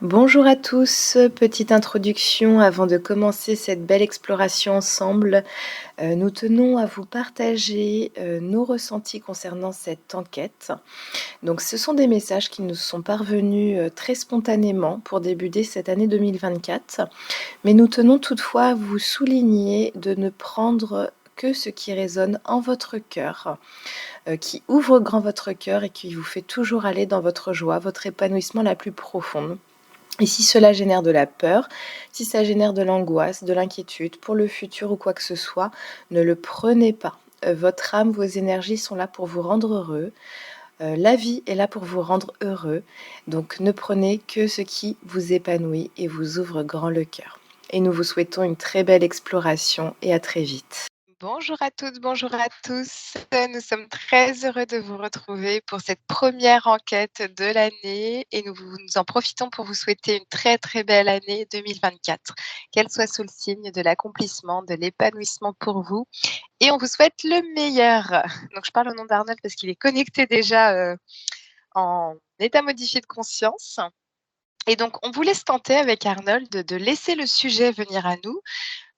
Bonjour à tous, petite introduction avant de commencer cette belle exploration ensemble. Nous tenons à vous partager, nos ressentis concernant cette enquête. Donc ce sont des messages qui nous sont parvenus, très spontanément pour débuter cette année 2024. Mais nous tenons toutefois à vous souligner de ne prendre que ce qui résonne en votre cœur, qui ouvre grand votre cœur et qui vous fait toujours aller dans votre joie, votre épanouissement la plus profonde. Et si cela génère de la peur, si ça génère de l'angoisse, de l'inquiétude pour le futur ou quoi que ce soit, ne le prenez pas. Votre âme, vos énergies sont là pour vous rendre heureux. La vie est là pour vous rendre heureux. Donc ne prenez que ce qui vous épanouit et vous ouvre grand le cœur. Et nous vous souhaitons une très belle exploration et à très vite. Bonjour à toutes, bonjour à tous. Nous sommes très heureux de vous retrouver pour cette première enquête de l'année et nous en profitons pour vous souhaiter une très très belle année 2024. Qu'elle soit sous le signe de l'accomplissement, de l'épanouissement pour vous et on vous souhaite le meilleur. Donc je parle au nom d'Arnold parce qu'il est connecté déjà en état modifié de conscience. Et donc on vous laisse tenter avec Arnold de laisser le sujet venir à nous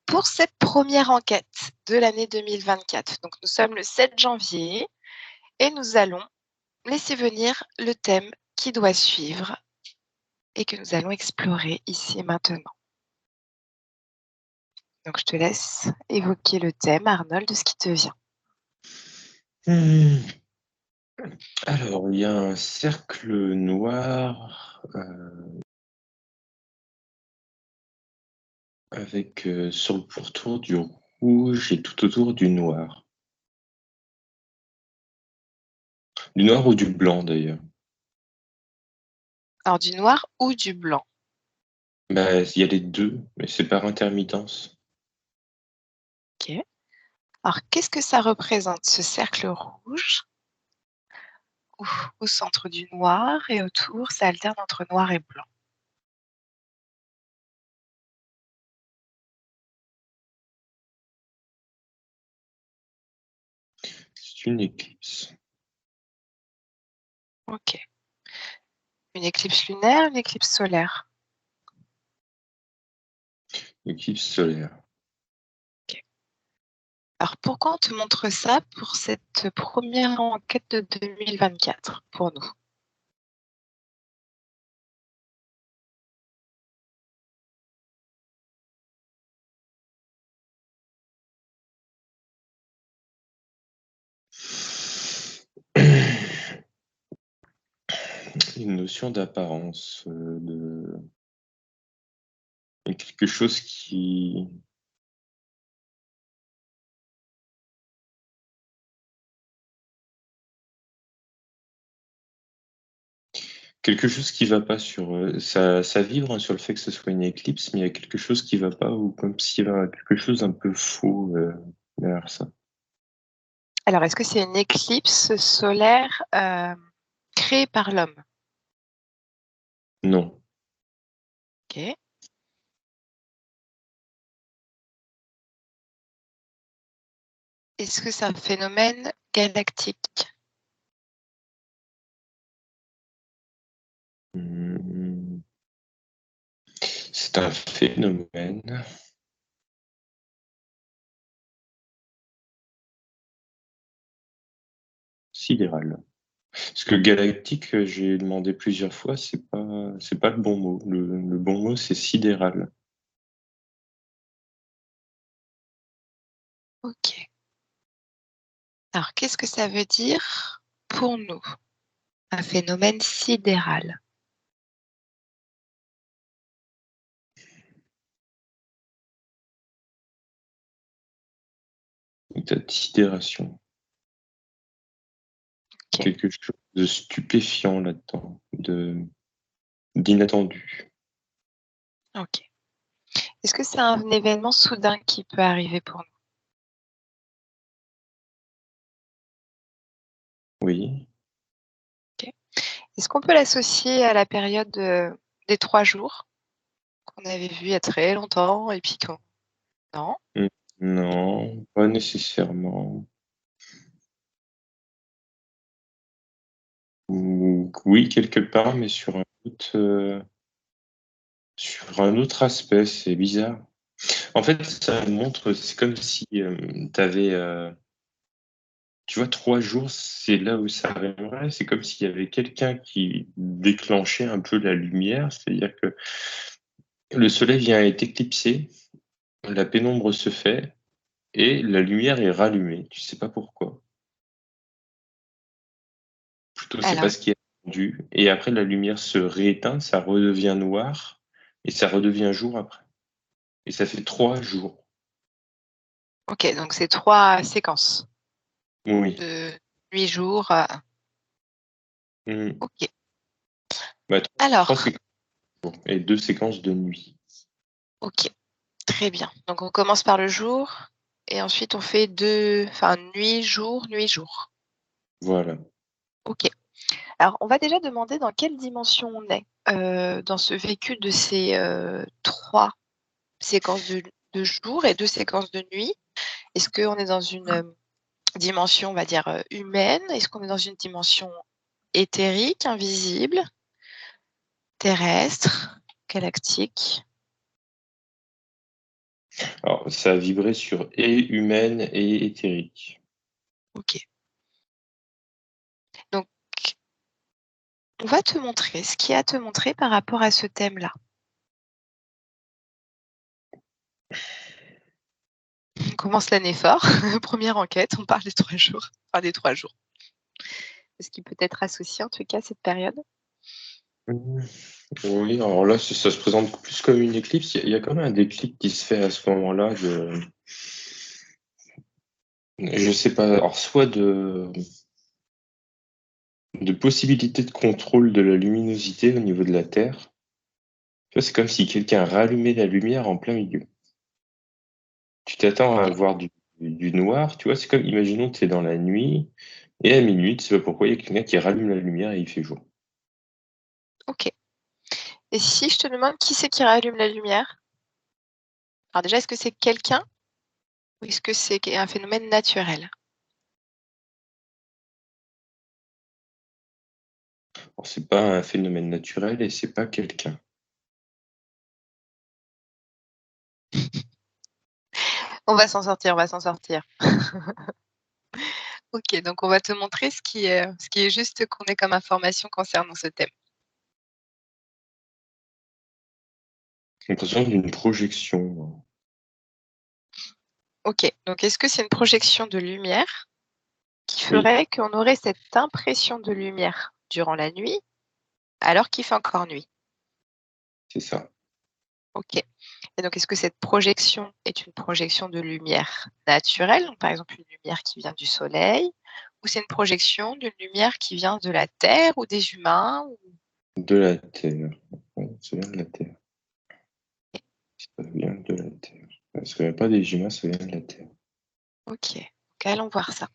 pour cette première enquête de l'année 2024. Donc nous sommes le 7 janvier et nous allons laisser venir le thème qui doit suivre et que nous allons explorer ici et maintenant. Donc je te laisse évoquer le thème, Arnold, de ce qui te vient. Mmh. Alors, il y a un cercle noir, avec, sur le pourtour du rouge et tout autour du noir. Du noir ou du blanc d'ailleurs. Alors du noir ou du blanc? Bah, il y a les 2, mais c'est par intermittence. Ok. Alors qu'est-ce que ça représente, ce cercle rouge au centre du noir et autour, ça alterne entre noir et blanc? C'est une éclipse. Ok. Une éclipse lunaire, une éclipse solaire? Éclipse solaire. Ok. Alors pourquoi on te montre ça pour cette première enquête de 2024 pour nous? Une notion d'apparence, de quelque chose qui va pas sur, ça vibre, hein, sur le fait que ce soit une éclipse, mais il y a quelque chose qui va pas ou comme s'il y avait quelque chose un peu faux, derrière ça. Alors est-ce que c'est une éclipse solaire, créée par l'homme? Non. OK. Est-ce que c'est un phénomène galactique? Mmh. C'est un phénomène sidéral. Parce que galactique, j'ai demandé plusieurs fois, c'est pas le bon mot. Le bon mot, c'est sidéral. OK. Alors qu'est-ce que ça veut dire pour nous, un phénomène sidéral? État de sidération. OK, Quelque chose de stupéfiant là-dedans, d'inattendu. OK. Est-ce que c'est un événement soudain qui peut arriver pour nous? Oui. OK. Est-ce qu'on peut l'associer à la période, des 3 jours qu'on avait vu il y a très longtemps et puis qu'on non? Mmh, non, pas nécessairement. Ou oui, quelque part, mais sur un autre, Sur un autre aspect, c'est bizarre. En fait, ça montre, c'est comme si tu avais, tu vois, 3 jours, c'est là où ça arriverait. C'est comme s'il y avait quelqu'un qui déclenchait un peu la lumière, c'est-à-dire que le soleil vient être éclipsé, la pénombre se fait et la lumière est rallumée. Tu sais pas pourquoi. Plutôt, c'est pas Alors, ce qui est attendu. Et après, la lumière se rééteint, ça redevient noir et ça redevient jour après. Et ça fait 3 jours. ok, donc c'est 3 séquences Oui. de 8 jours. Mhm. Ok. Bah, trois Alors, séquences de jour et 2 séquences de nuit. ok, très bien. Donc on commence par le jour et ensuite on fait nuit, jour, nuit, jour. Voilà. Ok. Alors on va déjà demander dans quelle dimension on est dans ce vécu de ces 3 séquences de jour et 2 séquences de nuit. Est-ce qu'on est dans une dimension, on va dire, humaine? Est-ce qu'on est dans une dimension éthérique, invisible, terrestre, galactique? Alors, ça a vibré sur et humaine et éthérique. Ok. Donc, on va te montrer ce qu'il y a à te montrer par rapport à ce thème-là. On commence l'année fort. Première enquête, on parle des 3 jours. Enfin, des 3 jours. Ce qui peut être associé, en tout cas, à cette période. Mhm. Oui, alors là, ça se présente plus comme une éclipse. Il y a quand même un déclic qui se fait à ce moment-là je sais pas, alors soit de possibilité de contrôle de la luminosité au niveau de la Terre. Tu vois, c'est comme si quelqu'un rallumait la lumière en plein milieu. Tu t'attends à Ok. voir du noir, tu vois, c'est comme, imaginons que tu es dans la nuit, et à minuit, tu sais pas pourquoi, il y a quelqu'un qui rallume la lumière et il fait jour. Ok. Et si je te demande qui c'est qui rallume la lumière? Alors déjà, est-ce que c'est quelqu'un ou est-ce que c'est un phénomène naturel? Alors, c'est pas un phénomène naturel et c'est pas quelqu'un. On va s'en sortir, on va s'en sortir. Ok, donc on va te montrer ce qui est juste qu'on ait comme information concernant ce thème. J'ai l'impression d'une projection. Ok, donc est-ce que c'est une projection de lumière qui Oui, ferait qu'on aurait cette impression de lumière durant la nuit alors qu'il fait encore nuit? c'est ça. Ok. Et donc est-ce que cette projection est une projection de lumière naturelle, donc par exemple une lumière qui vient du soleil, ou c'est une projection d'une lumière qui vient de la Terre ou des humains? De la Terre. Ouais, ça vient de la Terre. Ça vient de la Terre. Parce qu'il n'y a pas des humains, ça vient de la Terre. Ok, donc allons voir ça.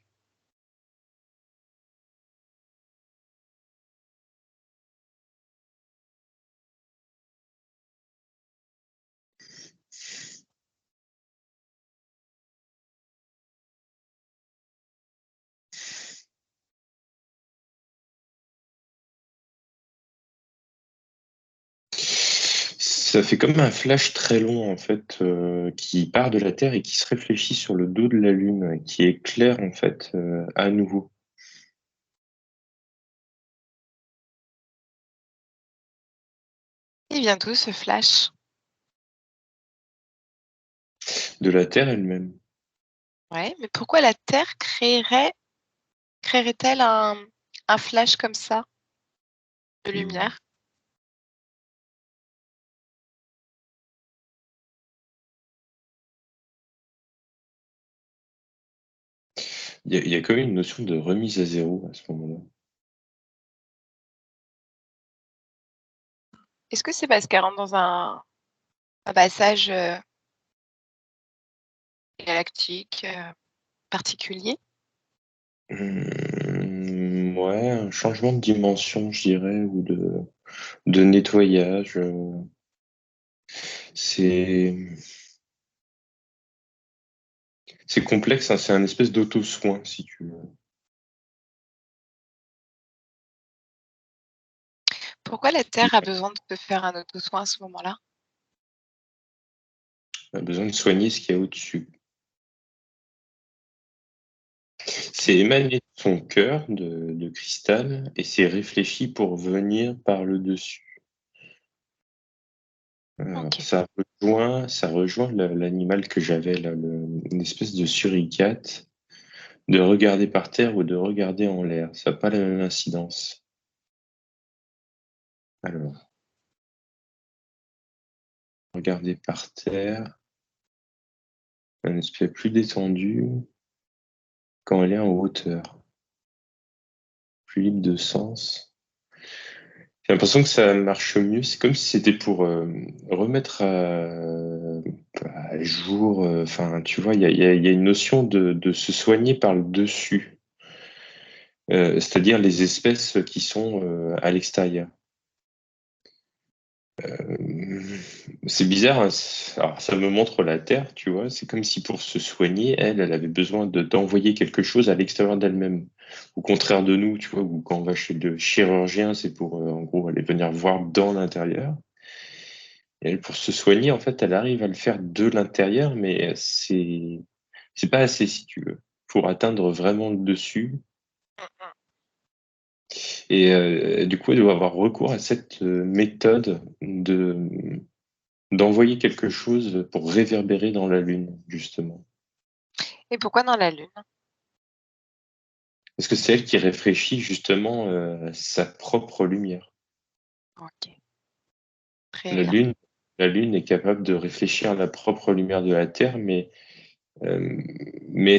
Ça fait comme un flash très long, en fait, qui part de la Terre et qui se réfléchit sur le dos de la Lune, qui éclaire, en fait, à nouveau. Il vient d'où ce flash? De la Terre elle-même. Ouais, mais pourquoi la Terre créerait-elle un flash comme ça de Hmm. lumière? Il y a quand même une notion de remise à zéro à ce moment-là. Est-ce que c'est parce qu'elle rentre dans un passage galactique particulier? Ouais, un changement de dimension, je dirais, ou de nettoyage. C'est c'est complexe, hein, c'est un espèce d'auto-soin, si tu veux. Pourquoi la Terre a besoin de se faire un auto-soin à ce moment-là? Elle a besoin de soigner ce qu'il y a au-dessus. C'est émané de son cœur de cristal et c'est réfléchi pour venir par le dessus. Ok. Ça rejoint l'animal que j'avais là, une espèce de suricate, de regarder par terre ou de regarder en l'air. Ça n'a pas la même incidence. Alors, regarder par terre, un aspect plus détendu quand elle est en hauteur, plus libre de sens. J'ai l'impression que ça marche mieux. C'est comme si c'était pour remettre à jour. Enfin, tu vois, il y a une notion de se soigner par le dessus, c'est-à-dire les espèces qui sont à l'extérieur. C'est bizarre, hein. Alors, ça me montre la Terre, tu vois. C'est comme si pour se soigner, elle avait besoin d'envoyer quelque chose à l'extérieur d'elle-même. Au contraire de nous, tu vois, où quand on va chez le chirurgien, c'est pour, en gros, aller venir voir dans l'intérieur. Et elle, pour se soigner, en fait, elle arrive à le faire de l'intérieur, mais c'est pas assez, si tu veux, pour atteindre vraiment le dessus. Et du coup, elle doit avoir recours à cette méthode d'envoyer quelque chose pour réverbérer dans la Lune, justement. Et pourquoi dans la Lune? Parce que c'est elle qui réfléchit justement sa propre lumière. Ok. Très La bien. Lune, la Lune est capable de réfléchir la propre lumière de la Terre, mais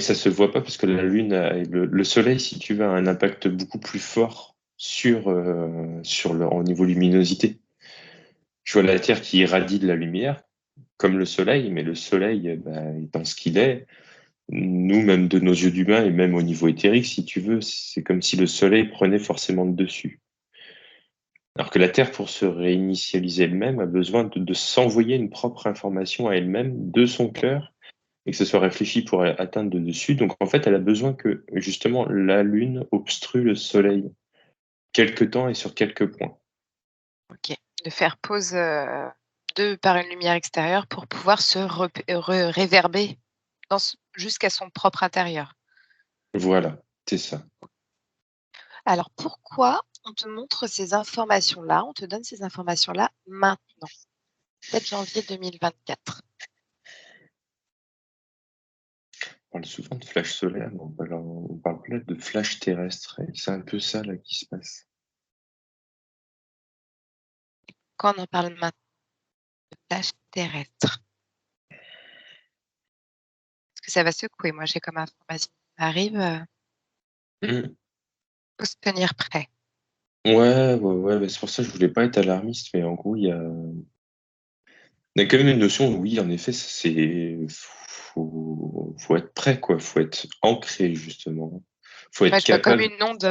ça se voit pas parce que la Lune, le Soleil, si tu veux, a un impact beaucoup plus fort au niveau luminosité. Tu vois la Terre qui irradie de la lumière, comme le Soleil, mais le Soleil, étant ce qu'il est, nous, même de nos yeux d'humains, et même au niveau éthérique, si tu veux, c'est comme si le Soleil prenait forcément le dessus. Alors que la Terre, pour se réinitialiser elle-même, a besoin de s'envoyer une propre information à elle-même de son cœur et que ce soit réfléchi pour atteindre le dessus. Donc en fait, elle a besoin que justement la Lune obstrue le Soleil quelque temps et sur quelques points. Ok. De faire pause par une lumière extérieure pour pouvoir se réverber jusqu'à son propre intérieur. Voilà, c'est ça. Alors pourquoi on te montre ces informations-là, on te donne ces informations-là maintenant, 7 janvier 2024? On parle souvent de flash solaire, mais on parle peut-être de flash terrestre. Et c'est un peu ça là qui se passe. Quand on en parle maintenant, tâche terrestre, parce que ça va secouer. Moi, j'ai comme information qui arrive, Mmh. faut se tenir prêt. Ouais, ouais, ouais, c'est pour ça que je voulais pas être alarmiste, mais en gros, il y a quand même une notion, oui, en effet, faut être prêt, quoi. Faut être ancré, justement. Faut Ouais, être je vois comme capable. une onde,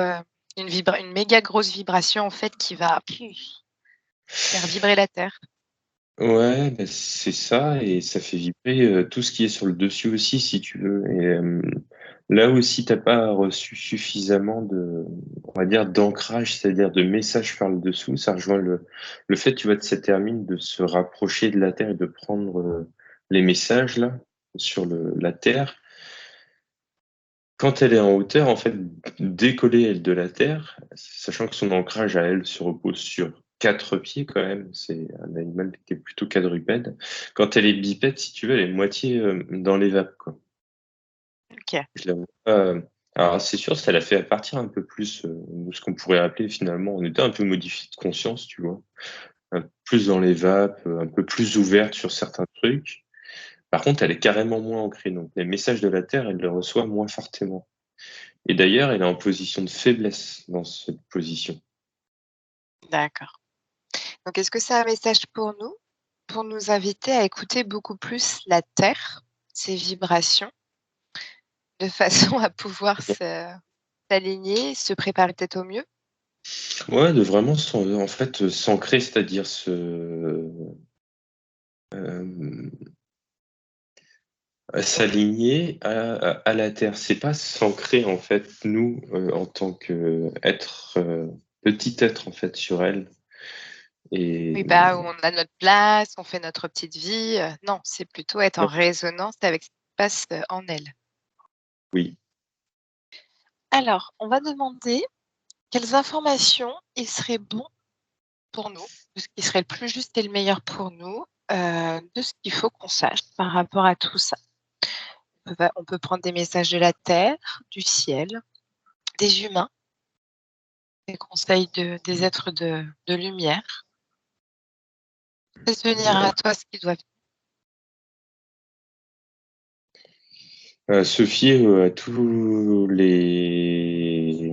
une méga grosse vibration en fait qui va faire vibrer la terre. Ouais, c'est ça, et ça fait vibrer tout ce qui est sur le dessus aussi, si tu veux. Et là aussi, t'as pas reçu suffisamment on va dire, d'ancrage, c'est-à-dire de messages par le dessous. Ça rejoint le fait, tu vois, de cette hermine de se rapprocher de la Terre et de prendre les messages là sur la Terre. Quand elle est en hauteur, en fait, décoller elle de la Terre, sachant que son ancrage à elle se repose sur 4 pieds quand même, c'est un animal qui est plutôt quadrupède. Quand elle est bipède, si tu veux, elle est moitié dans les vapes, quoi. OK. Je la vois pas, alors c'est sûr, ça l'a fait partir un peu plus de ce qu'on pourrait appeler finalement, on était un peu modifié de conscience, tu vois, un peu plus dans les vapes, un peu plus ouverte sur certains trucs. Par contre, elle est carrément moins ancrée, donc les messages de la Terre, elle les reçoit moins fortement. Et d'ailleurs, elle est en position de faiblesse dans cette position. D'accord. Donc est-ce que c'est un message pour nous? Pour nous inviter à écouter beaucoup plus la terre, ses vibrations, de façon à pouvoir s'aligner, se préparer peut-être au mieux? Ouais, de vraiment en fait, s'ancrer, c'est-à-dire hem, s'aligner à la terre. C'est pas s'ancrer en fait, nous, en tant qu'être, petit être en fait sur elle. Et Oui, bah, où on a notre place, on fait notre petite vie. Non, c'est plutôt être en résonance avec ce qui se passe en elle. oui, Alors, on va demander quelles informations il serait bon pour nous, de ce qui serait le plus juste et le meilleur pour nous, de ce qu'il faut qu'on sache par rapport à tout ça. On peut prendre des messages de la terre, du ciel, des humains, des conseils des êtres de lumière. Fais venir à toi ce qui doit se fier à tous les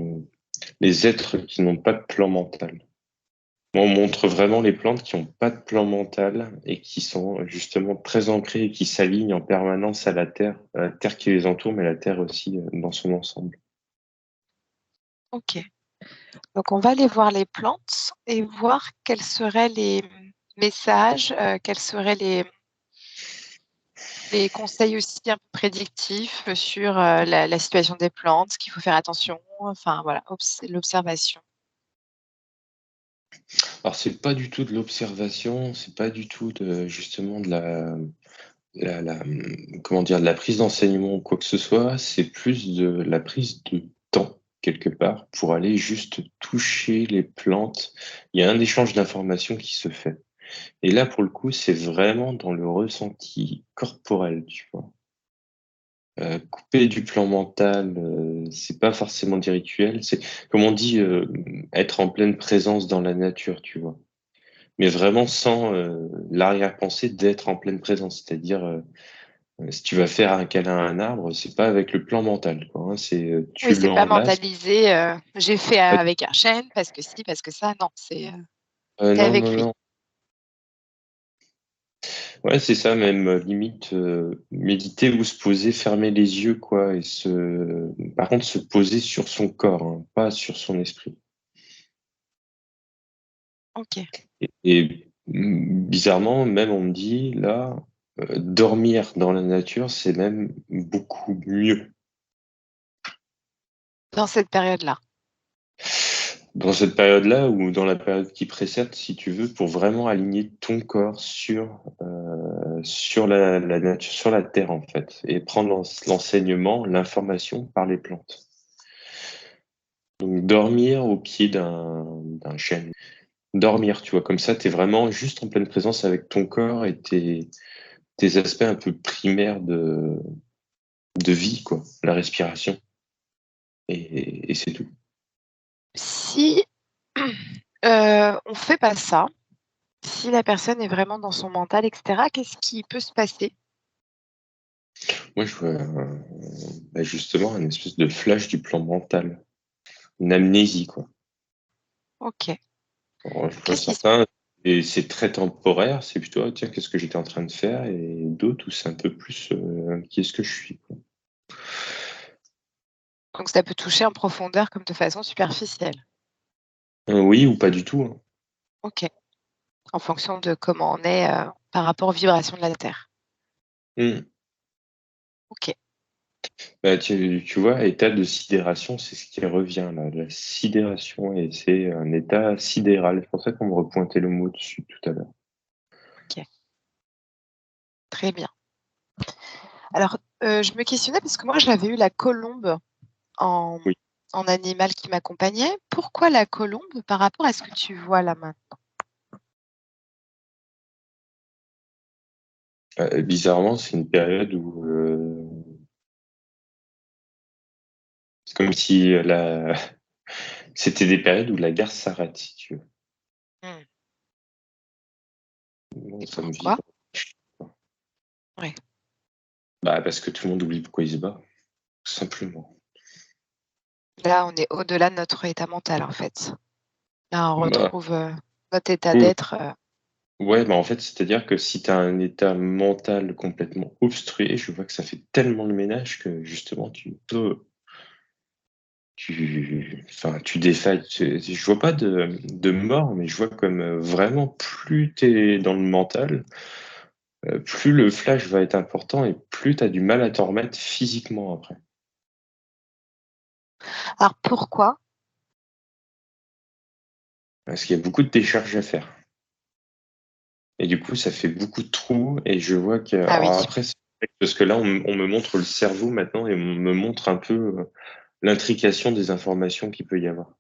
êtres qui n'ont pas de plan mental. Moi, on montre vraiment les plantes qui n'ont pas de plan mental et qui sont justement très ancrées et qui s'alignent en permanence à la terre qui les entoure, mais la terre aussi dans son ensemble. OK. Donc on va aller voir les plantes et voir quels seraient les messages, quels seraient les conseils aussi un peu prédictifs sur, la situation des plantes, ce qu'il faut faire attention, enfin voilà, l'observation. Alors, c'est pas du tout de l'observation, c'est pas du tout justement de comment dire, de la prise d'enseignement ou quoi que ce soit, c'est plus de la prise de temps, quelque part, pour aller juste toucher les plantes. Il y a un échange d'informations qui se fait. Et là, pour le coup, c'est vraiment dans le ressenti corporel, tu vois? Couper du plan mental, c'est pas forcément des rituels, c'est comme on dit, être en pleine présence dans la nature, tu vois? Mais vraiment sans, l'arrière-pensée d'être en pleine présence. C'est-à-dire, si tu vas faire un câlin à un arbre, c'est pas avec le plan mental, quoi, hein, c'est, Oui, tu c'est pas l'enlaces. mentalisé, j'ai fait avec un chêne parce que si, parce que ça, non, c'est Non, avec non, lui. non. Ouais, c'est ça même, limite, méditer ou se poser, fermer les yeux, quoi et par contre, se poser sur son corps, hein, pas sur son esprit OK. bizarrement, même on me dit là, dormir dans la nature, c'est même beaucoup mieux. Dans cette période-là. Dans cette période-là ou dans la période qui précède, si tu veux, pour vraiment aligner ton corps sur la nature, sur la terre, en fait et prendre l'enseignement, l'information par les plantes. Donc dormir au pied d'un chêne. Dormir, tu vois? Comme ça, tu es vraiment juste en pleine présence avec ton corps et tes aspects un peu primaires de vie, quoi, la respiration et c'est tout. Si, on fait pas ça, si la personne est vraiment dans son mental et cetera, qu'est-ce qui peut se passer? Moi, je vois, bah, justement un espèce de flash du plan mental, une amnésie, quoi. OK. Alors, je vois Qu'est-ce qui se certains et c'est très temporaire, c'est plutôt: «Ah tiens, qu'est-ce que j'étais en train de faire?» et d'autres où c'est un peu plus, «Qui est-ce que je suis?» quoi. Donc ça peut toucher en profondeur comme de façon superficielle? Oui ou pas du tout, hein. OK. En fonction de comment on est, par rapport aux vibrations de la Terre? Mmh. OK. Bah, tu vois, état de sidération, c'est ce qui revient là, la sidération et c'est un état sidéral. C'est pour ça qu'on me repointait le mot dessus tout à l'heure. OK. Très bien. Alors, je me questionnais parce que moi j'avais eu la colombe en Oui, en animal qui m'accompagnait. Pourquoi la colombe par rapport à ce que tu vois là maintenant? bizarrement, c'est une période où, c'est comme si, la c'était des périodes où la guerre s'arrête, si tu veux. Mmh. Donc Et ça me pourquoi? vibre. Ouais. Bah, parce que tout le monde oublie pourquoi il se bat, tout simplement. Là, on est au-delà de notre état mental, en fait. Là, on Bah, retrouve, notre état ou d'être, ouais, bah, en fait, c'est-à-dire que si tu as un état mental complètement obstrué, je vois que ça fait tellement le ménage que justement tu défailles. Je vois pas de mort, mais je vois comme, vraiment plus tu es dans le mental, plus le flash va être important et plus tu as du mal à t'en remettre physiquement après. alors pourquoi? Parce qu'il y a beaucoup de décharges à faire. Et du coup, ça fait beaucoup de trous. Et je vois que. Ah oui. Alors après, c'est vrai parce que là, on me montre le cerveau maintenant et on me montre un peu l'intrication des informations qu'il peut y avoir.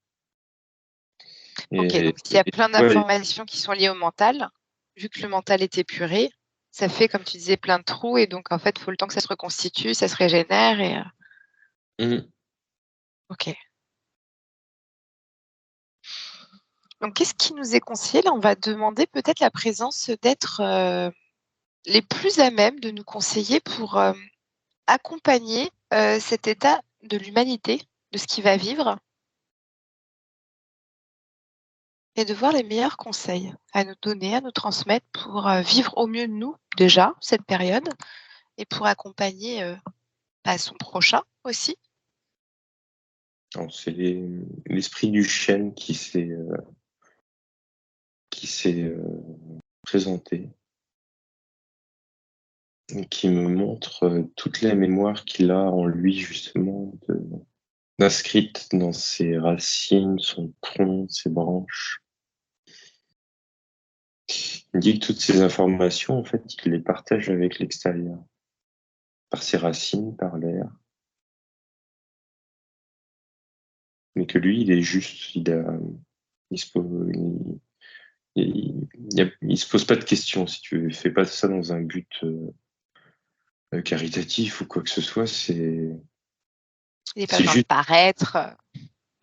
Ok, Et, donc s'il y a plein ouais, d'informations qui sont liées au mental, vu que le mental est épuré, ça fait, comme tu disais, plein de trous. Et donc, en fait, il faut le temps que ça se reconstitue, ça se régénère. Et ok. Donc, qu'est-ce qui nous est conseillé? Là, on va demander peut-être la présence d'êtres les plus à même de nous conseiller pour accompagner cet état de l'humanité, de ce qu'il va vivre, et de voir les meilleurs conseils à nous donner, à nous transmettre pour vivre au mieux nous, déjà, cette période, et pour accompagner son prochain aussi. alors, c'est l'esprit du chêne qui s'est présenté et qui me montre toute la mémoire qu'il a en lui, justement, inscrite dans ses racines, son tronc, ses branches. Il me dit que toutes ces informations, en fait, il les partage avec l'extérieur, par ses racines, par l'air, mais que lui, il est juste, il se pose, il se pose pas de questions, si tu veux. Il fait pas ça dans un but caritatif ou quoi que ce soit. Il n'est pas C'est besoin de juste, paraître.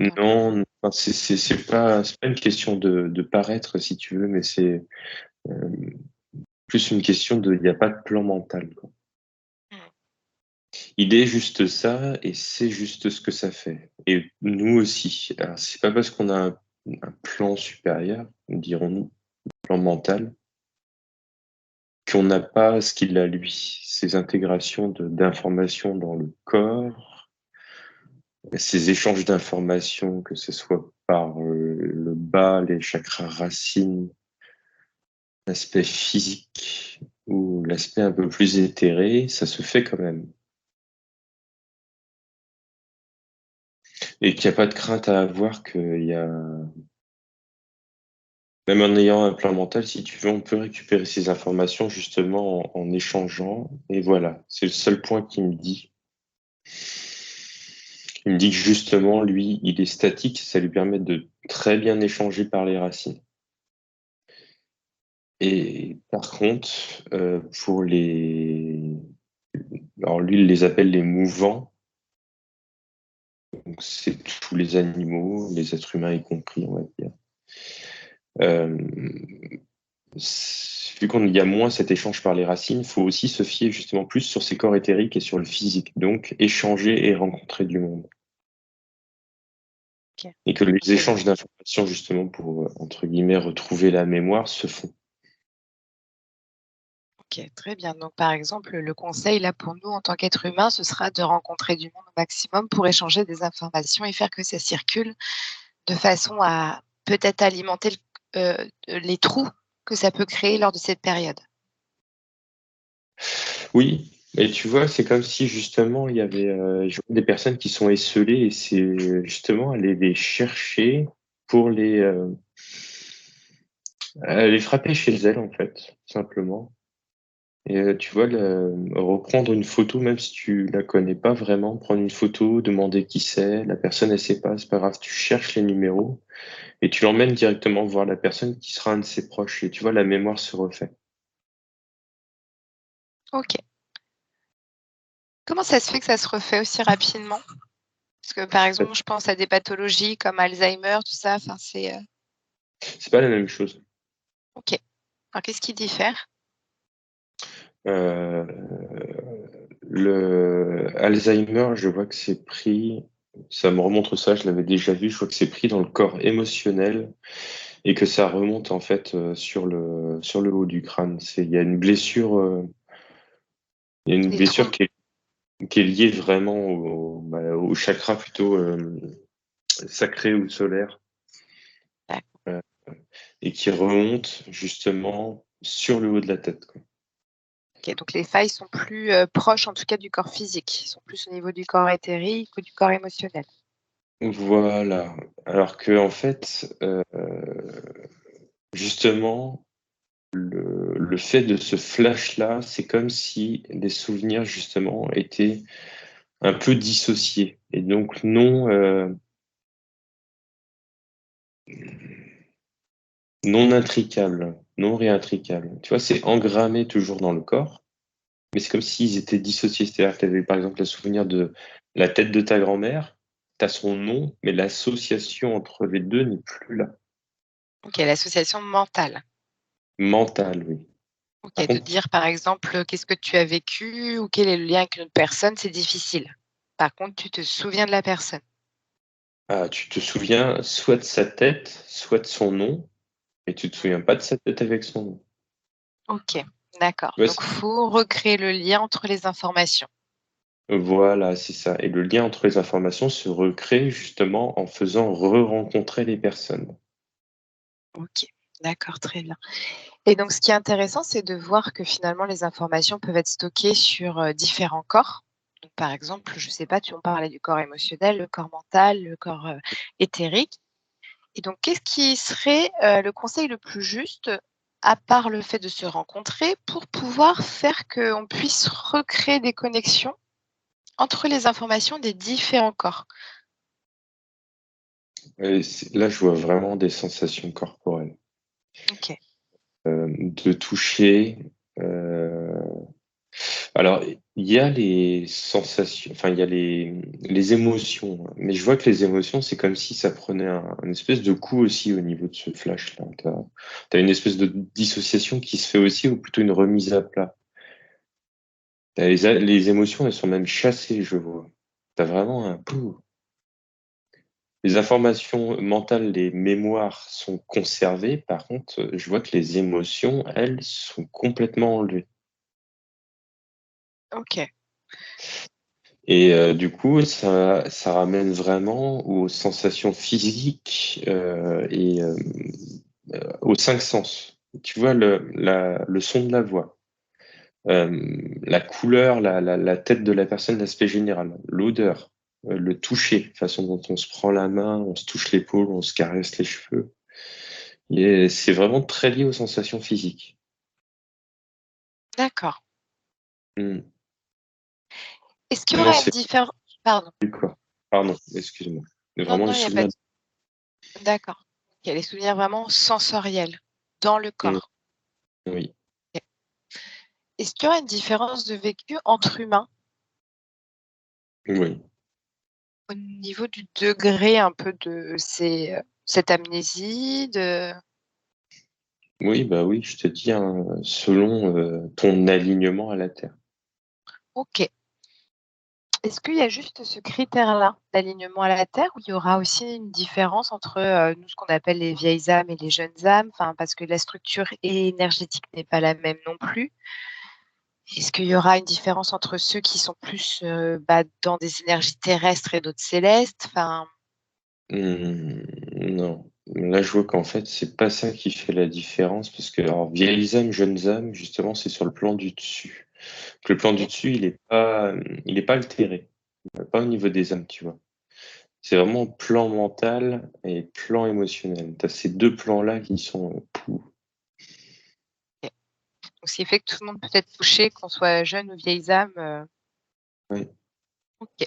Donc, non, enfin, c'est pas une question de paraître, si tu veux, mais c'est euh, plus une question il n'y a pas de plan mental, quoi. Il est juste ça et c'est juste ce que ça fait. Et nous aussi. Alors, c'est pas parce qu'on a un plan supérieur, dirons-nous, un plan mental, qu'on n'a pas ce qu'il a lui, ces intégrations d'informations dans le corps, ces échanges d'informations, que ce soit par le bas, les chakras racines, l'aspect physique ou l'aspect un peu plus éthéré, ça se fait quand même. Et qu'il n'y a pas de crainte à avoir, qu'il y a même en ayant un plan mental, si tu veux, on peut récupérer ces informations justement en échangeant. Et voilà, c'est le seul point qu'il me dit. Il me dit que justement, lui, il est statique, ça lui permet de très bien échanger par les racines. Et par contre, pour les... Alors lui, il les appelle les mouvants. Donc c'est tous les animaux, les êtres humains y compris, on va dire. Euh, Vu qu'il y a moins cet échange par les racines, il faut aussi se fier justement plus sur ces corps éthériques et sur le physique. Donc échanger et rencontrer du monde. ok. Et que les Ok, donc, échanges d'informations justement pour, entre guillemets, retrouver la mémoire se font. ok, très bien. Donc, par exemple, le conseil là pour nous en tant qu'être humain, ce sera de rencontrer du monde au maximum pour échanger des informations et faire que ça circule de façon à peut-être alimenter les trous que ça peut créer lors de cette période. Oui, et tu vois, c'est comme si justement il y avait je vois des personnes qui sont esseulées et c'est justement aller les chercher pour les frapper chez elles en fait, simplement. Et tu vois, reprendre une photo, même si tu la connais pas vraiment, prendre une photo, demander qui c'est, la personne elle sait pas, c'est pas grave, tu cherches les numéros et tu l'emmènes directement voir la personne qui sera un de ses proches et tu vois, la mémoire se refait. Ok. Comment ça se fait que ça se refait aussi rapidement? Parce que par exemple, je pense à des pathologies comme Alzheimer, tout ça. Enfin, c'est C'est pas la même chose. ok. Alors, qu'est-ce qui diffère? Euh, le Alzheimer, je vois que c'est pris, ça me remonte ça, je l'avais déjà vu, je vois que c'est pris dans le corps émotionnel et que ça remonte en fait sur le haut du crâne. Il y a une blessure, il y a une Les blessure traumas. qui est liée vraiment au chakra plutôt sacré ou solaire euh, et qui remonte justement sur le haut de la tête, quoi. Ok, donc les failles sont plus proches, en tout cas, du corps physique. Ils sont plus au niveau du corps éthérique ou du corps émotionnel. Voilà. Alors que en fait, justement, le fait de ce flash-là, c'est comme si les souvenirs, justement, étaient un peu dissociés et donc non intricables, non réintricables. Tu vois, c'est engrammé toujours dans le corps, mais c'est comme s'ils étaient dissociés. C'est-à-dire que tu avais, par exemple, le souvenir de la tête de ta grand-mère, tu as son nom, mais l'association entre les deux n'est plus là. Ok, l'association mentale. Mentale, oui. Ok, Par de contre, dire par exemple qu'est-ce que tu as vécu ou quel est le lien avec une autre personne, c'est difficile. Par contre, tu te souviens de la personne. tu te souviens soit de sa tête, soit de son nom, mais tu te souviens pas de sa tête avec son nom. Ok, d'accord. Ouais, Donc, il faut recréer le lien entre les informations. voilà, c'est ça. Et le lien entre les informations se recrée justement en faisant re-rencontrer les personnes. Ok, d'accord, très bien. Et donc, ce qui est intéressant, c'est de voir que finalement, les informations peuvent être stockées sur différents corps. Donc, par exemple, je ne sais pas, on parlait du corps émotionnel, le corps mental, le corps éthérique. Et donc, qu'est-ce qui serait le conseil le plus juste, à part le fait de se rencontrer, pour pouvoir faire qu'on puisse recréer des connexions entre les informations des différents corps? Et là, je vois vraiment des sensations corporelles. Ok, De toucher. Alors, il y a les sensations, enfin, il y a les émotions. Mais je vois que les émotions, c'est comme si ça prenait un espèce de coup aussi au niveau de ce flash-là. Tu as une espèce de dissociation qui se fait aussi, ou plutôt une remise à plat. Les émotions, elles sont même chassées, je vois. Tu as vraiment un pouh. Les informations mentales, les mémoires sont conservées. Par contre, je vois que les émotions, elles, sont complètement enlevées. ok, Et du coup, ça ramène vraiment aux sensations physiques et aux cinq sens. Tu vois, le son de la voix, la couleur, la tête de la personne, l'aspect général, l'odeur, le toucher, la façon dont on se prend la main, on se touche l'épaule, on se caresse les cheveux. Et c'est vraiment très lié aux sensations physiques. d'accord. Hmm. Est-ce qu'il y Non, aura une c'est différence? Pardon. plus quoi. Pardon, excuse-moi. Mais Non, vraiment non, le il n'y a pas souvenir. de... D'accord. Il y a les souvenirs vraiment sensoriels dans le Hmm. corps. Oui, Ok. Est-ce qu'il y aura une différence de vécu entre humains oui. au niveau du degré un peu de cette amnésie de... Oui, bah oui, je te dis, hein, selon ton alignement à la Terre. Ok. Est-ce qu'il y a juste ce critère-là d'alignement à la Terre ou il y aura aussi une différence entre nous, ce qu'on appelle les vieilles âmes et les jeunes âmes, enfin, parce que la structure énergétique n'est pas la même non plus. Est-ce qu'il y aura une différence entre ceux qui sont plus dans des énergies terrestres et d'autres célestes? Enfin, Non, là je vois qu'en fait c'est pas ça qui fait la différence parce que alors, vieilles âmes, jeunes âmes, justement c'est sur le plan du dessus. Que le plan du ok, dessus il est pas altéré, pas au niveau des âmes, tu vois. C'est vraiment plan mental et plan émotionnel. Tu as ces deux plans-là qui sont ok. Donc, ce qui fait que tout le monde peut être touché, qu'on soit jeune ou vieilles âmes. oui. Ok.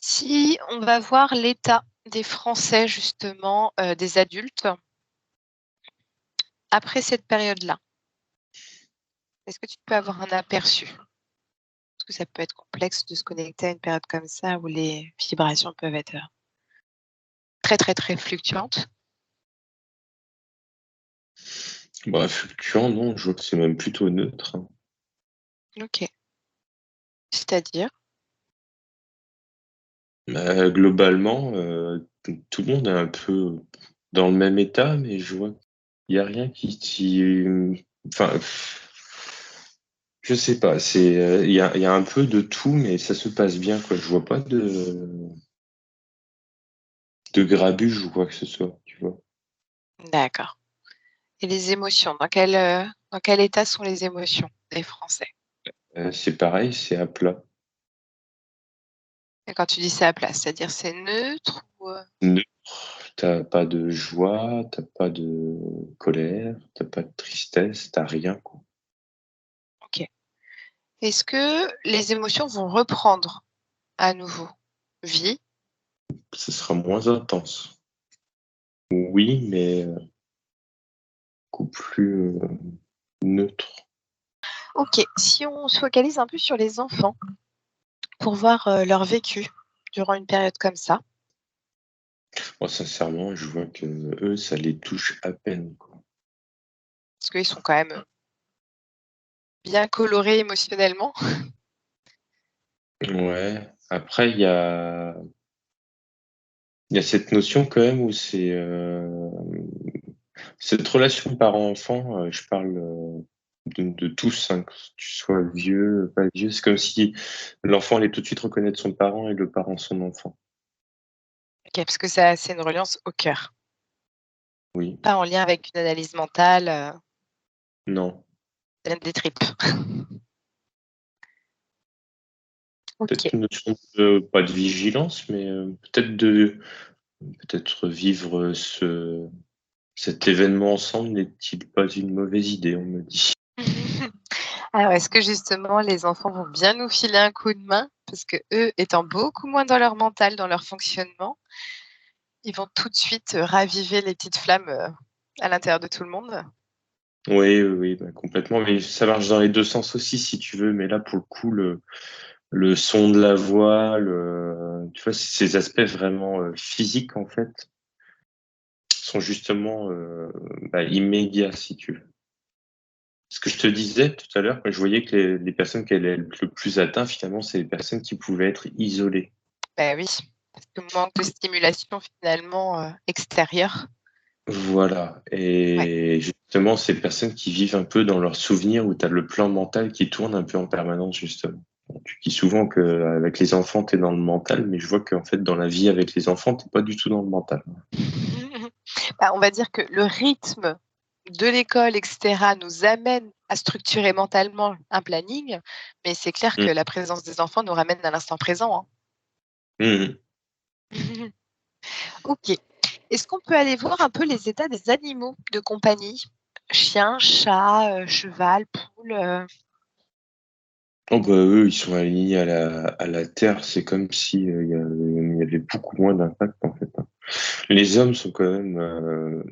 Si on va voir l'état des Français, justement, des adultes, après cette période-là, est-ce que tu peux avoir un aperçu? Parce que ça peut être complexe de se connecter à une période comme ça où les vibrations peuvent être très, très, très fluctuantes. Bah, fluctuant, non, je vois que c'est même plutôt neutre, hein. Ok. C'est-à-dire? Globalement, tout le monde est un peu dans le même état, mais je vois qu'il n'y a rien qui enfin, je sais pas, il y a un peu de tout, mais ça se passe bien, quoi. Je vois pas de grabuge ou quoi que ce soit, tu vois. D'accord. Et les émotions, dans quel état sont les émotions des Français? C'est pareil, c'est à plat. Et quand tu dis c'est à plat, c'est-à-dire c'est neutre ou Neutre, T'as pas de joie, t'as pas de colère, t'as pas de tristesse, t'as rien, quoi. OK. Est-ce que les émotions vont reprendre à nouveau vie? Ce sera moins intense. Oui, mais beaucoup plus neutre. OK. Si on se focalise un peu sur les enfants pour voir, leur vécu durant une période comme ça. Moi, sincèrement, je vois que eux, ça les touche à peine, quoi. Parce qu'ils sont quand même bien colorés émotionnellement. Ouais. Après, il y a cette notion quand même où c'est cette relation parent-enfant, je parle de tous, hein, que tu sois vieux, pas vieux, c'est comme si l'enfant allait tout de suite reconnaître son parent et le parent son enfant. OK, parce que ça c'est une reliance au cœur, Oui, pas en lien avec une analyse mentale, non. ça vient des tripes. OK. Peut-être une notion de, pas de vigilance, mais peut-être vivre cet événement ensemble n'est-il pas une mauvaise idée, on me dit. Alors est-ce que justement les enfants vont bien nous filer un coup de main? Parce qu'eux étant beaucoup moins dans leur mental, dans leur fonctionnement, ils vont tout de suite, raviver les petites flammes, à l'intérieur de tout le monde? Oui, oui, oui, bah, complètement, mais ça marche dans les 2 sens aussi si tu veux, mais là pour le coup, le son de la voix, tu vois, ces aspects vraiment, physiques en fait, sont justement, immédiats si tu veux. Ce que je te disais tout à l'heure, quand je voyais que les personnes qui allaient être le plus atteintes finalement, c'est les personnes qui pouvaient être isolées. Bah oui, parce que manque de stimulation finalement, extérieure. Voilà, Ouais. et justement ces personnes qui vivent un peu dans leurs souvenirs où tu as le plan mental qui tourne un peu en permanence justement. Bon, tu dis souvent qu'avec les enfants, tu es dans le mental, mais je vois qu'en fait dans la vie avec les enfants, tu pas du tout dans le mental. Bah, on va dire que le rythme de l'école et cetera nous amène à structurer mentalement un planning, mais c'est clair Mmh. que la présence des enfants nous ramène à l'instant présent, hein. Mmh mh. OK. Est-ce qu'on peut aller voir un peu les états des animaux de compagnie? Chien, chat, cheval, poule, Oh bah, eux, ils sont alignés à la terre, c'est comme si, il y avait beaucoup moins d'impact en fait, hein. Les hommes sont quand même,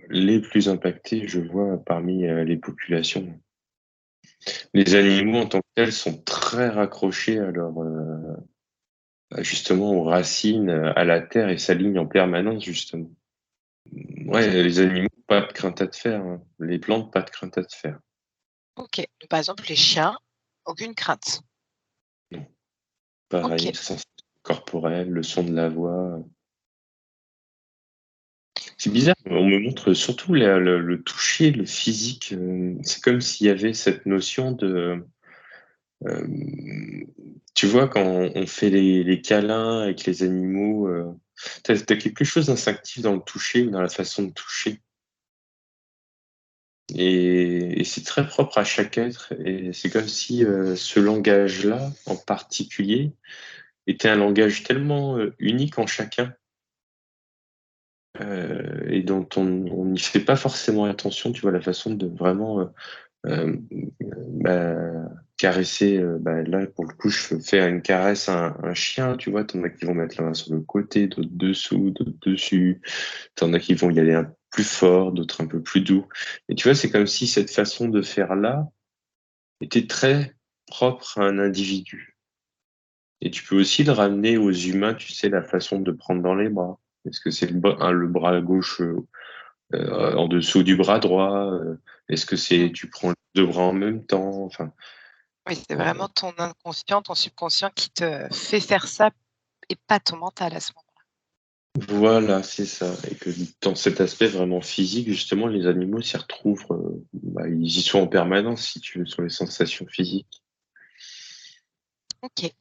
les plus impactés, je vois, parmi, les populations. Les animaux en tant que tels sont très raccrochés à justement aux racines, à la terre et s'alignent en permanence justement. Ouais, les animaux, pas de crainte à te faire, hein. Les plantes, pas de crainte à te faire. OK. Donc, par exemple, les chiens, aucune crainte. Non, pareil, OK. sens corporel, le son de la voix. C'est bizarre, on me montre surtout le toucher, le physique, c'est comme s'il y avait cette notion de, hem, tu vois, quand on fait les câlins avec les animaux, tu as quelque chose d'instinctif dans le toucher ou dans la façon de toucher et c'est très propre à chaque être et c'est comme si, ce langage-là, en particulier, était un langage tellement, unique en chacun, et dont on n'y fait pas forcément attention, tu vois? La façon de vraiment, Hem, bah, caresser, là, pour le coup, je fais une caresse à un chien, tu vois? Tu en as qui vont mettre la main sur le côté, d'autres dessous, d'autres dessus. Tu en as qui vont y aller un plus fort, d'autres un peu plus doux et tu vois, c'est comme si cette façon de faire-là était très propre à un individu et tu peux aussi le ramener aux humains, tu sais, la façon de prendre dans les bras. Est-ce que c'est le bras gauche, en dessous du bras droit? Est-ce que c'est Mmh. tu prends les 2 bras en même temps? Enfin, Oui, c'est vraiment ton inconscient, ton subconscient qui te fait faire ça et pas ton mental à ce moment-là. voilà, c'est ça et que dans cet aspect vraiment physique, justement, les animaux s'y retrouvent, ils y sont en permanence, si tu veux, sur les sensations physiques. OK.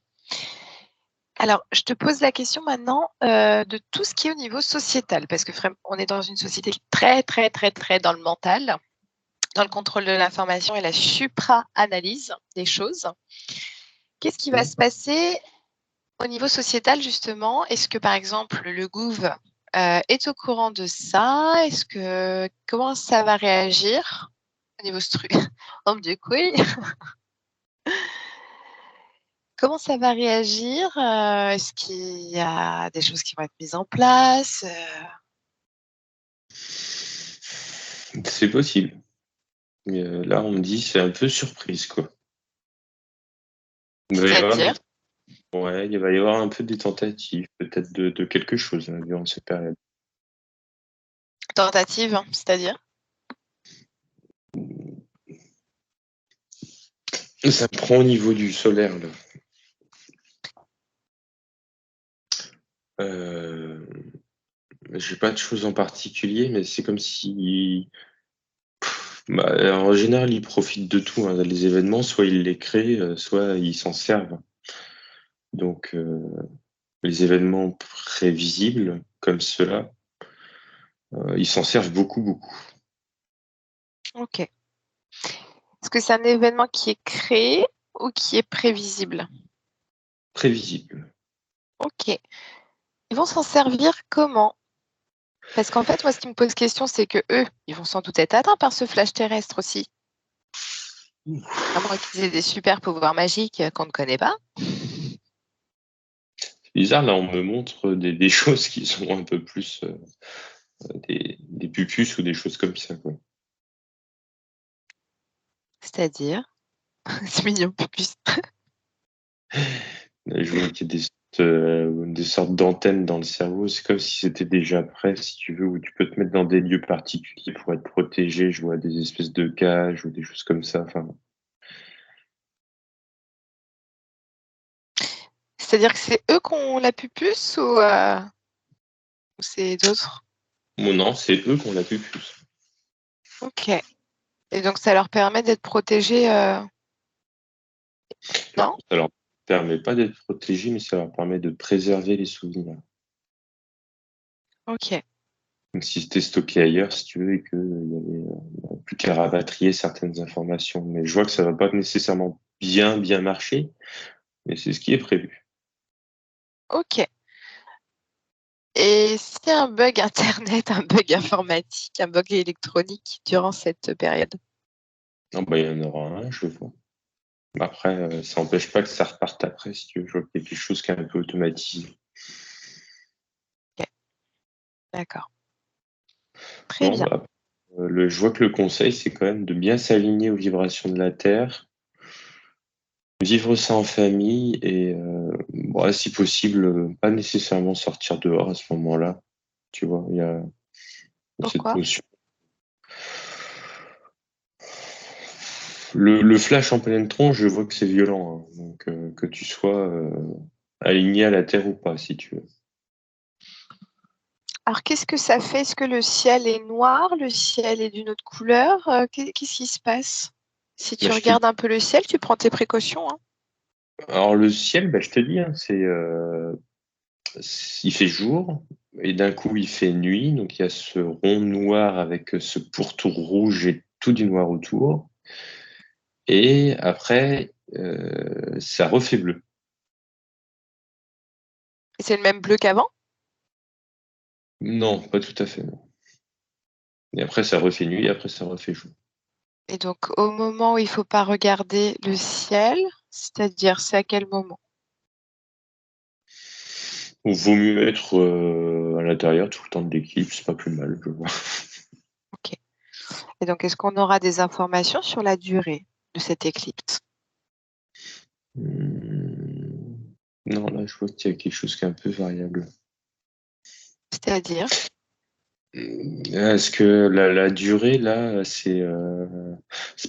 Alors, je te pose la question maintenant, de tout ce qui est au niveau sociétal, parce que on est dans une société très, très, très, très dans le mental, dans le contrôle de l'information et la supra-analyse des choses. Qu'est-ce qui va Mmh. se passer au niveau sociétal justement? Est-ce que par exemple le gouv, est au courant de ça. Comment ça va réagir au niveau homme de couille? Comment ça va réagir? Est-ce qu'il y a des choses qui vont être mises en place? C'est possible. Mais là, on me dit c'est un peu surprise, quoi. Il va y avoir C'est-à-dire? ouais, il va y avoir un peu des tentatives, peut-être de quelque chose hein, durant cette période. Tentative, hein, c'est-à-dire? Ça prend au niveau du solaire, là. J'ai pas de choses en particulier, mais c'est comme si en général, ils profitent de tout, hein. Les événements, soit ils les créent, soit ils s'en servent. Donc, les événements prévisibles comme ceux-là, ils s'en servent beaucoup, beaucoup. OK. Est-ce que c'est un événement qui est créé ou qui est prévisible? Prévisible. OK. Ils vont s'en servir comment? Parce qu'en fait, moi, ce qui me pose question, c'est qu'eux, ils vont sans doute être atteints par ce flash terrestre aussi. À moins qu'ils aient des super pouvoirs magiques qu'on ne connaît pas. C'est bizarre, là, on me montre des choses qui sont un peu plus des pupus ou des choses comme ça, quoi. C'est-à-dire? C'est mignon, pupus. Là, je vois qu'il y a des sortes d'antennes dans le cerveau. C'est comme si c'était déjà prêt, si tu veux, où tu peux te mettre dans des lieux particuliers pour être protégé. Je vois des espèces de cages ou des choses comme ça. Enfin, C'est-à-dire que c'est eux qui ont la pupus ou c'est d'autres? bon, non, c'est eux qui ont la pupus. OK. Et donc, ça leur permet d'être protégés, Non, non? ça leur permet pas d'être protégés, mais ça leur permet de préserver les souvenirs. OK. Comme si c'était stocké ailleurs, si tu veux, et qu'il y avait plus qu'à rapatrier certaines informations. Mais je vois que ça va pas nécessairement bien marcher, mais c'est ce qui est prévu. OK. Et s'il y a un bug internet, un bug informatique, un bug électronique durant cette période? Non, bah, il y en aura un, je vois. Après, ça n'empêche pas que ça reparte après, si tu veux. Je vois qu'il y a quelque chose qui est un peu automatisé. OK, d'accord. Très Non, bien. bah, je vois que le conseil, c'est quand même de bien s'aligner aux vibrations de la Terre, vivre ça en famille et, bon, si possible, pas nécessairement sortir dehors à ce moment-là. Tu vois, il y a cette Pourquoi? notion. Le flash en pleine tronche, je vois que c'est violent, hein. Donc, que tu sois aligné à la Terre ou pas, si tu veux. Alors qu'est-ce que ça fait? Est-ce que le ciel est noir? Le ciel est d'une autre couleur? Qu'est-ce qui se passe? Si Bah, tu regardes un peu le ciel, tu prends tes précautions, hein? Alors le ciel, bah, je te dis, hein, il fait jour et d'un coup il fait nuit, donc il y a ce rond noir avec ce pourtour rouge et tout du noir autour. Et après, ça refait bleu. Et c'est le même bleu qu'avant? Non, pas tout à fait, non. Et après ça refait nuit, et après ça refait jour. Et donc au moment où il faut pas regarder le ciel, c'est-à-dire c'est à quel moment? Il vaut mieux être à l'intérieur tout le temps de l'éclipse, c'est pas plus mal, je vois. OK. Et donc est-ce qu'on aura des informations sur la durée de cette éclipse? Non, là je vois qu'il y a quelque chose qui est un peu variable. C'est-à-dire? Est-ce que la durée, là, c'est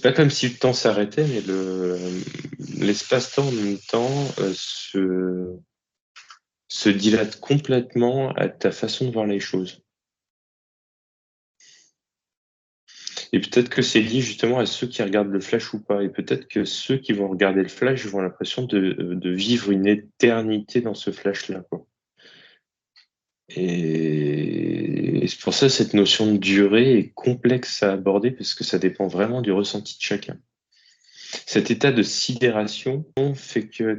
pas comme si le temps s'arrêtait, mais l'espace-temps en même temps se dilate complètement à ta façon de voir les choses. Et peut-être que c'est lié justement à ceux qui regardent le flash ou pas. Et peut-être que ceux qui vont regarder le flash vont avoir l'impression de vivre une éternité dans ce flash-là, quoi. Et c'est pour ça cette notion de durée est complexe à aborder parce que ça dépend vraiment du ressenti de chacun. Cet état de sidération fait que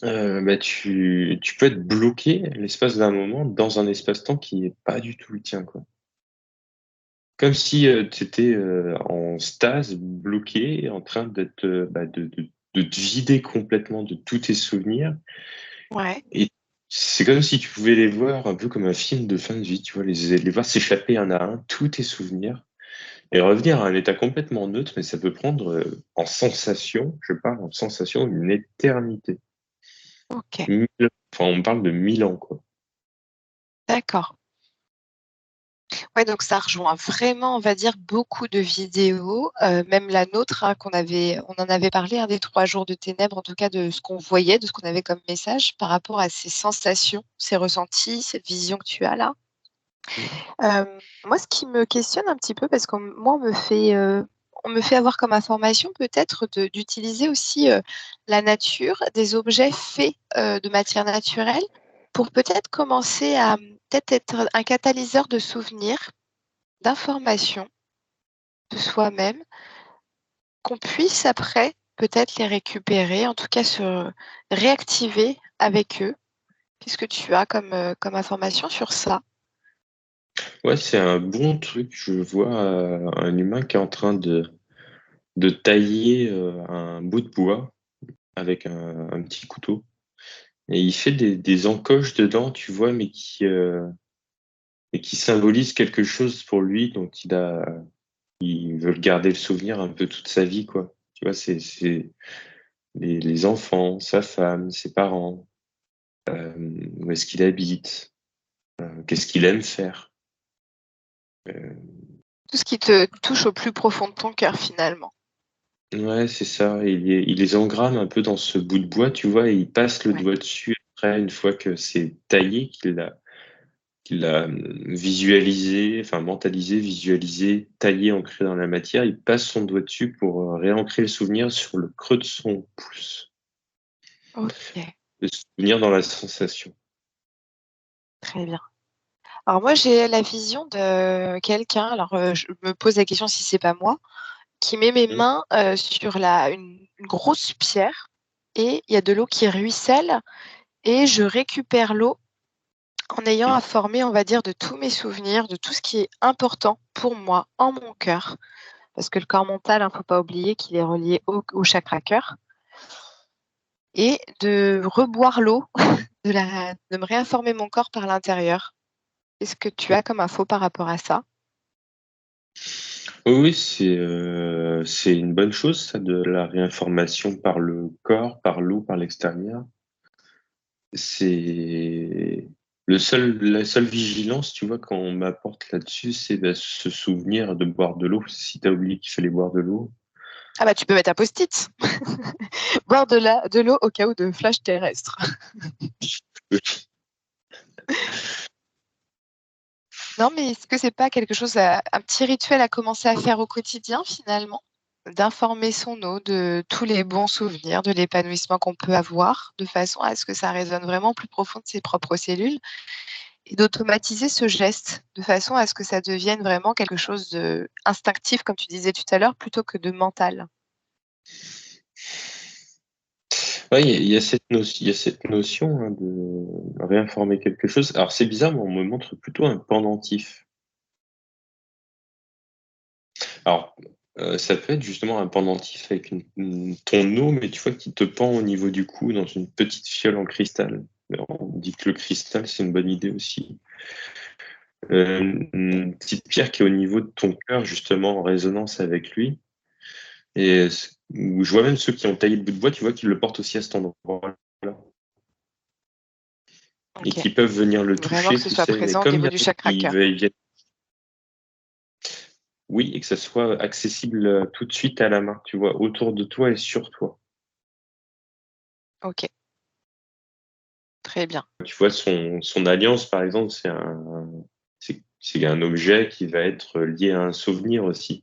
tu peux être bloqué l'espace d'un moment dans un espace-temps qui n'est pas du tout le tien, quoi. Comme si tu étais en stase, bloqué, en train de te vider complètement de tous tes souvenirs. Ouais. Et c'est comme si tu pouvais les voir un peu comme un film de fin de vie, tu vois, les voir s'échapper un à un, tous tes souvenirs, et revenir à un état complètement neutre, mais ça peut prendre en sensation, je parle en sensation, une éternité. Ok. Enfin, on parle de 1000 ans, quoi. D'accord. Ouais, donc ça rejoint vraiment, on va dire, beaucoup de vidéos, même la nôtre, hein, on en avait parlé, des 3 jours de ténèbres, en tout cas de ce qu'on voyait, de ce qu'on avait comme message par rapport à ces sensations, ces ressentis, cette vision que tu as là. Moi, ce qui me questionne un petit peu, parce que moi, on me fait avoir comme information peut-être d'utiliser aussi la nature, des objets faits de matière naturelle, pour peut-être commencer à peut-être être un catalyseur de souvenirs, d'informations de soi-même, qu'on puisse après peut-être les récupérer, en tout cas se réactiver avec eux. Qu'est-ce que tu as comme information sur ça? Ouais, c'est un bon truc. Je vois un humain qui est en train de tailler un bout de bois avec un petit couteau. Et il fait des encoches dedans, tu vois, mais qui symbolisent quelque chose pour lui, dont il veut garder le souvenir un peu toute sa vie, quoi. Tu vois, c'est les enfants, sa femme, ses parents, où est-ce qu'il habite, qu'est-ce qu'il aime faire. Euh, Tout ce qui te touche au plus profond de ton cœur finalement. ouais, c'est ça. Il les engramme un peu dans ce bout de bois, tu vois, et il passe le Ouais. doigt dessus après, une fois que c'est taillé, qu'il a visualisé, enfin mentalisé, visualisé, taillé, ancré dans la matière, il passe son doigt dessus pour réancrer le souvenir sur le creux de son pouce. OK, Le souvenir dans la sensation. très bien. Alors moi, j'ai la vision de quelqu'un, alors, je me pose la question si c'est pas moi, qui met mes Mmh. mains, sur une grosse pierre et il y a de l'eau qui ruisselle et je récupère l'eau en ayant Mmh. informé, on va dire, de tous mes souvenirs, de tout ce qui est important pour moi en mon cœur. Parce que le corps mental, faut pas oublier qu'il est relié au chakra cœur et de reboire l'eau, de me réinformer mon corps par l'intérieur. Qu'est-ce que tu as comme info par rapport à ça? Oui, oui, c'est une bonne chose, ça, de la réinformation par le corps, par l'eau, par l'extérieur. C'est la seule vigilance, tu vois, qu'on m'apporte là-dessus, c'est se souvenir de boire de l'eau. Si tu as oublié qu'il fallait boire de l'eau, Ah bah, tu peux mettre un post-it. Boire de l'eau au cas où de flash terrestre. Non, mais est-ce que c'est pas quelque chose un petit rituel à commencer à faire au quotidien finalement? D'informer son eau de tous les bons souvenirs, de l'épanouissement qu'on peut avoir, de façon à ce que ça résonne vraiment au plus profond de ses propres cellules et d'automatiser ce geste, de façon à ce que ça devienne vraiment quelque chose de instinctif, comme tu disais tout à l'heure, plutôt que de mental. ouais, il y a cette notion hein, de réinformer quelque chose. Alors c'est bizarre, mais on me montre plutôt un pendentif. Alors, ça peut être justement un pendentif avec ton eau, mais tu vois, qui te pend au niveau du cou dans une petite fiole en cristal. Alors, on dit que le cristal, c'est une bonne idée aussi. Une petite pierre qui est au niveau de ton cœur, justement, en résonance avec lui. Et où je vois même ceux qui ont taillé le bout de bois, tu vois, qui le portent aussi à cet endroit-là. Et OK. qui peuvent venir le Vraiment que toucher, ce tu soit sais. Mais présent au comme il niveau y a du rien chakra qui cœur. va oui, et que ça soit accessible tout de suite à la main, tu vois, autour de toi et sur toi. OK, très bien. Tu vois, son alliance, par exemple, c'est un objet qui va être lié à un souvenir aussi.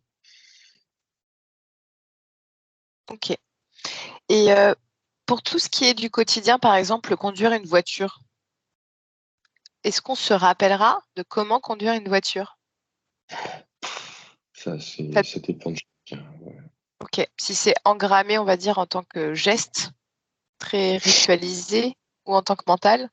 OK et pour tout ce qui est du quotidien, par exemple, conduire une voiture, est-ce qu'on se rappellera de comment conduire une voiture? Ça Ça dépend de chacun. Ouais. OK. Si c'est engrammé, on va dire, en tant que geste, très ritualisé ou en tant que mental?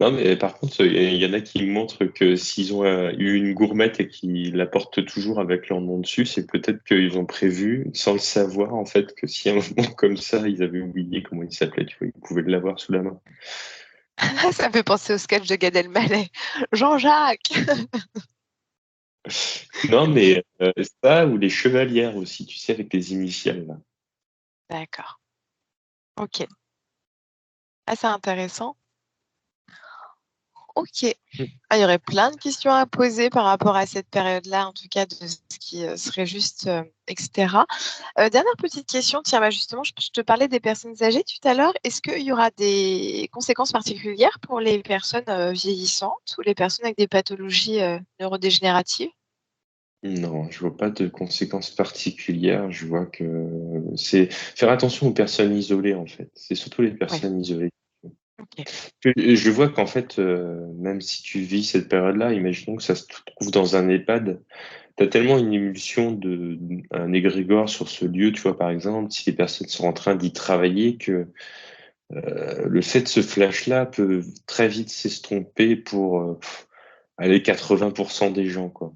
Non, mais par contre, il y en a qui montrent que s'ils ont eu une gourmette et qu'ils la portent toujours avec leur nom dessus, c'est peut-être qu'ils ont prévu, sans le savoir, en fait, que si à un moment comme ça, ils avaient oublié comment il s'appelait, tu vois, ils pouvaient l'avoir sous la main. Ça me fait penser au sketch de Gad Elmaleh. Jean-Jacques! Non, mais ça, ou les chevalières aussi, tu sais, avec les initiales, là. D'accord. Ok. Ah, c'est intéressant. Ok. Ah, il y aurait plein de questions à poser par rapport à cette période-là, en tout cas de ce qui serait juste, etc. Dernière petite question, tiens, bah, justement, je te parlais des personnes âgées tout à l'heure. Est-ce qu'il y aura des conséquences particulières pour les personnes vieillissantes ou les personnes avec des pathologies neurodégénératives? Non, je vois pas de conséquences particulières. Je vois que c'est faire attention aux personnes isolées, en fait. C'est surtout les Oui, personnes isolées. ok. Je vois qu'en fait, même si tu vis cette période-là, imaginons que ça se trouve dans un EHPAD, tu as tellement une émulsion un égrégore sur ce lieu, tu vois, par exemple, si les personnes sont en train d'y travailler, que le fait de ce flash-là peut très vite s'estomper pour aller 80% des gens, quoi.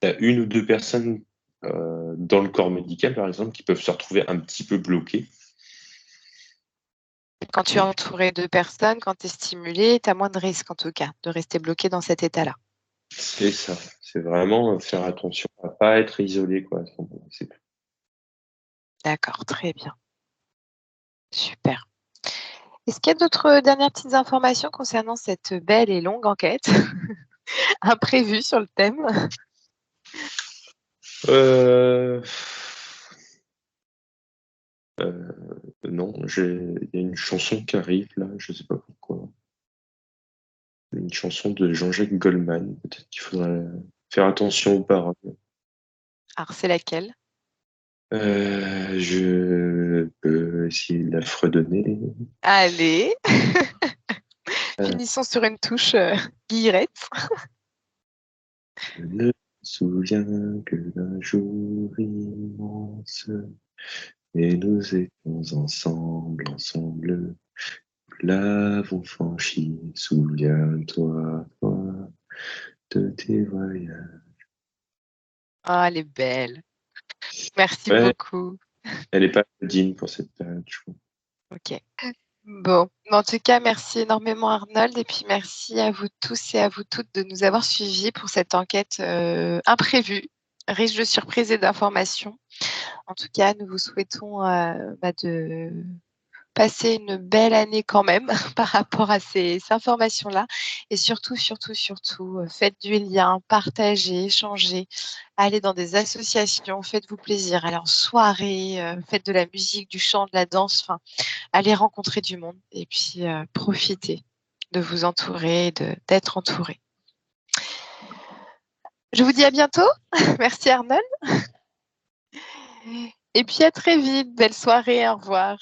Tu as une ou deux personnes dans le corps médical, par exemple, qui peuvent se retrouver un petit peu bloquées. Quand tu es entouré de personnes, quand tu es stimulé, tu as moins de risques, en tout cas, de rester bloqué dans cet état-là. C'est ça. C'est vraiment faire attention à pas être isolé, quoi, à ce moment-là. C'est tout. D'accord, très bien. Super. Est-ce qu'il y a d'autres dernières petites informations concernant cette belle et longue enquête imprévue sur le thème? Euh, non, il y a une chanson qui arrive là, je sais pas pourquoi. Une chanson de Jean-Jacques Goldman. Peut-être qu'il faudrait faire attention aux paroles. Alors, c'est laquelle? Je peux essayer de la fredonner. Allez, Euh, finissons sur une touche guillerette. je me souviens que d'un jour immense, et nous étions ensemble, ensemble, nous l'avons franchi. Souviens-toi, toi, de tes voyages. Ah, elle est belle. Merci Ouais, beaucoup. elle est pas digne pour cette période, je trouve. Ok. Bon, mais en tout cas, merci énormément Arnold et puis merci à vous tous et à vous toutes de nous avoir suivis pour cette enquête imprévue, riche de surprises et d'informations. En tout cas, nous vous souhaitons de passer une belle année quand même par rapport à ces informations-là. Et surtout, surtout, surtout, faites du lien, partagez, échangez, allez dans des associations, faites-vous plaisir, allez en soirée, faites de la musique, du chant, de la danse, enfin, allez rencontrer du monde et puis profitez de vous entourer, d'être entouré. Je vous dis à bientôt. Merci Arnold. Et puis à très vite. Belle soirée. Au revoir.